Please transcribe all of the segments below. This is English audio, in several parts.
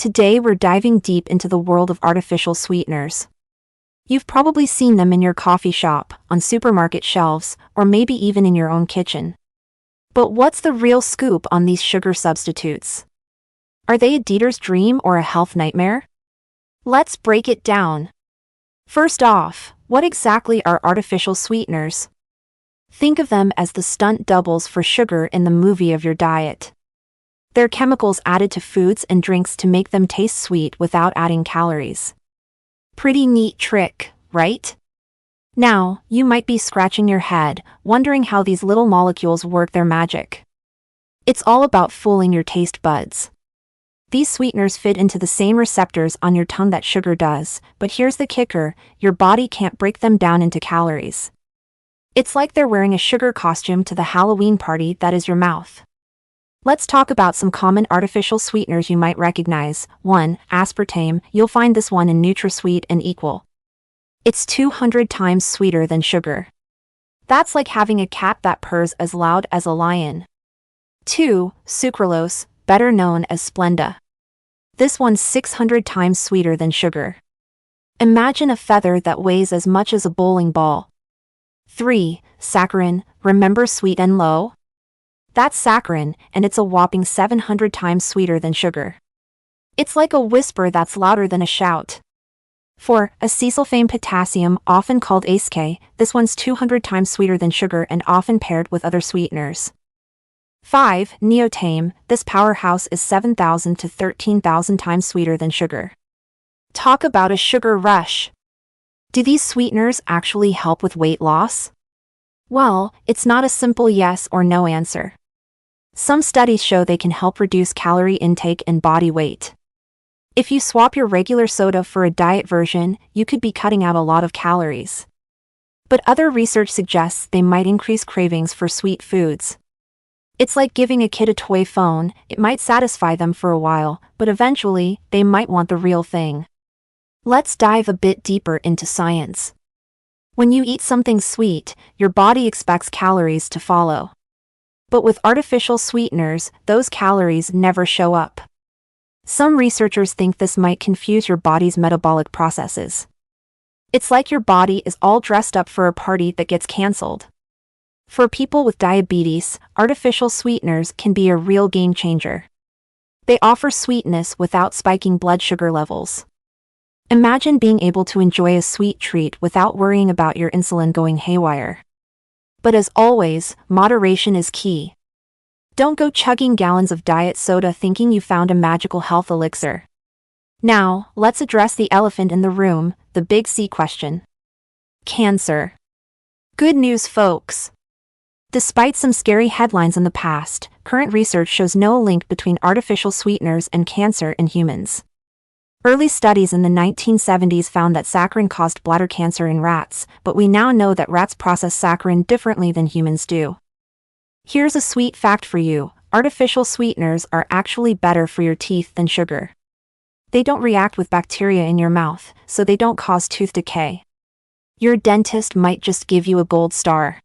Today we're diving deep into the world of artificial sweeteners. You've probably seen them in your coffee shop, on supermarket shelves, or maybe even in your own kitchen. But what's the real scoop on these sugar substitutes? Are they a eater's dream or a health nightmare? Let's break it down. First off, what exactly are artificial sweeteners? Think of them as the stunt doubles for sugar in the movie of your diet. They're chemicals added to foods and drinks to make them taste sweet without adding calories. Pretty neat trick, right? Now, you might be scratching your head, wondering how these little molecules work their magic. It's all about fooling your taste buds. These sweeteners fit into the same receptors on your tongue that sugar does, but here's the kicker: your body can't break them down into calories. It's like they're wearing a sugar costume to the Halloween party that is your mouth. Let's talk about some common artificial sweeteners you might recognize. 1. Aspartame. You'll find this one in NutraSweet and Equal. It's 200 times sweeter than sugar. That's like having a cat that purrs as loud as a lion. 2. Sucralose, better known as Splenda. This one's 600 times sweeter than sugar. Imagine a feather that weighs as much as a bowling ball. 3. Saccharin. Remember Sweet and Low? That's saccharin, and it's a whopping 700 times sweeter than sugar. It's like a whisper that's louder than a shout. 4. Acesulfame potassium, often called ACE. This one's 200 times sweeter than sugar and often paired with other sweeteners. 5. Neotame. This powerhouse is 7,000 to 13,000 times sweeter than sugar. Talk about a sugar rush. Do these sweeteners actually help with weight loss? Well, it's not a simple yes or no answer. Some studies show they can help reduce calorie intake and body weight. If you swap your regular soda for a diet version, you could be cutting out a lot of calories. But other research suggests they might increase cravings for sweet foods. It's like giving a kid a toy phone. It might satisfy them for a while, but eventually, they might want the real thing. Let's dive a bit deeper into science. When you eat something sweet, your body expects calories to follow. But with artificial sweeteners, those calories never show up. Some researchers think this might confuse your body's metabolic processes. It's like your body is all dressed up for a party that gets cancelled. For people with diabetes, artificial sweeteners can be a real game changer. They offer sweetness without spiking blood sugar levels. Imagine being able to enjoy a sweet treat without worrying about your insulin going haywire. But as always, moderation is key. Don't go chugging gallons of diet soda thinking you found a magical health elixir. Now, let's address the elephant in the room, the big C question. Cancer. Good news, folks. Despite some scary headlines in the past, current research shows no link between artificial sweeteners and cancer in humans. Early studies in the 1970s found that saccharin caused bladder cancer in rats, but we now know that rats process saccharin differently than humans do. Here's a sweet fact for you: artificial sweeteners are actually better for your teeth than sugar. They don't react with bacteria in your mouth, so they don't cause tooth decay. Your dentist might just give you a gold star.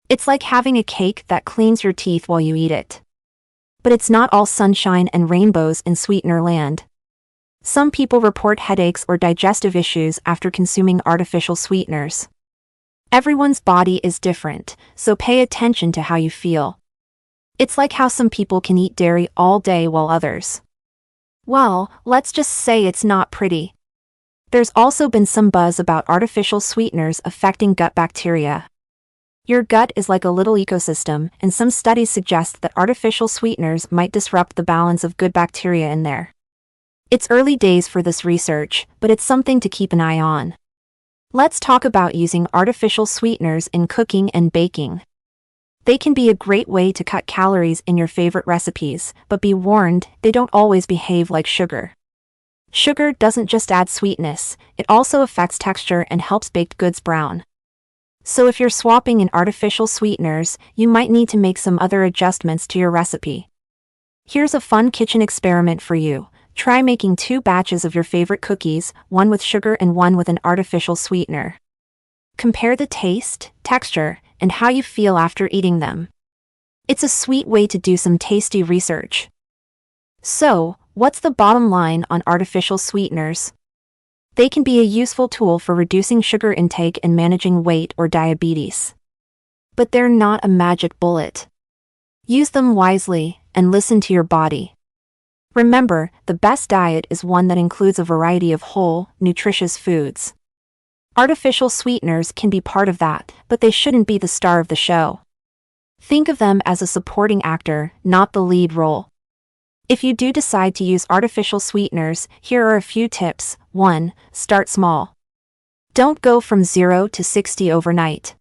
It's like having a cake that cleans your teeth while you eat it. But it's not all sunshine and rainbows in sweetener land. Some people report headaches or digestive issues after consuming artificial sweeteners. Everyone's body is different, so pay attention to how you feel. It's like how some people can eat dairy all day while others, well, let's just say it's not pretty. There's also been some buzz about artificial sweeteners affecting gut bacteria. Your gut is like a little ecosystem, and some studies suggest that artificial sweeteners might disrupt the balance of good bacteria in there. It's early days for this research, but it's something to keep an eye on. Let's talk about using artificial sweeteners in cooking and baking. They can be a great way to cut calories in your favorite recipes, but be warned, they don't always behave like sugar. Sugar doesn't just add sweetness, it also affects texture and helps baked goods brown. So if you're swapping in artificial sweeteners, you might need to make some other adjustments to your recipe. Here's a fun kitchen experiment for you. Try making 2 batches of your favorite cookies, one with sugar and one with an artificial sweetener. Compare the taste, texture, and how you feel after eating them. It's a sweet way to do some tasty research. So, What's the bottom line on artificial sweeteners? They can be a useful tool for reducing sugar intake and managing weight or diabetes. But they're not a magic bullet. Use them wisely and listen to your body. Remember, the best diet is one that includes a variety of whole, nutritious foods. Artificial sweeteners can be part of that, but they shouldn't be the star of the show. Think of them as a supporting actor, not the lead role. If you do decide to use artificial sweeteners, here are a few tips. 1. Start small. Don't go from 0 to 60 overnight.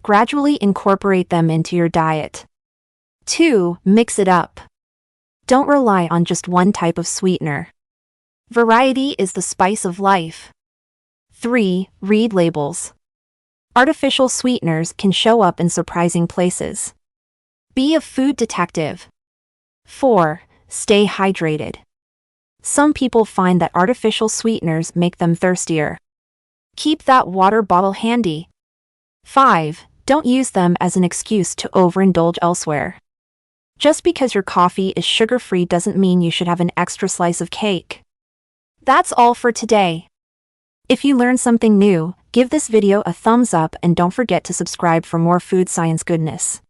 Gradually incorporate them into your diet. 2. Mix it up. Don't rely on just one type of sweetener. Variety is the spice of life. 3. Read labels. Artificial sweeteners can show up in surprising places. Be a food detective. 4. Stay hydrated. Some people find that artificial sweeteners make them thirstier. Keep that water bottle handy. 5. Don't use them as an excuse to overindulge elsewhere. Just because your coffee is sugar-free doesn't mean you should have an extra slice of cake. That's all for today. If you learned something new, give this video a thumbs up and don't forget to subscribe for more food science goodness.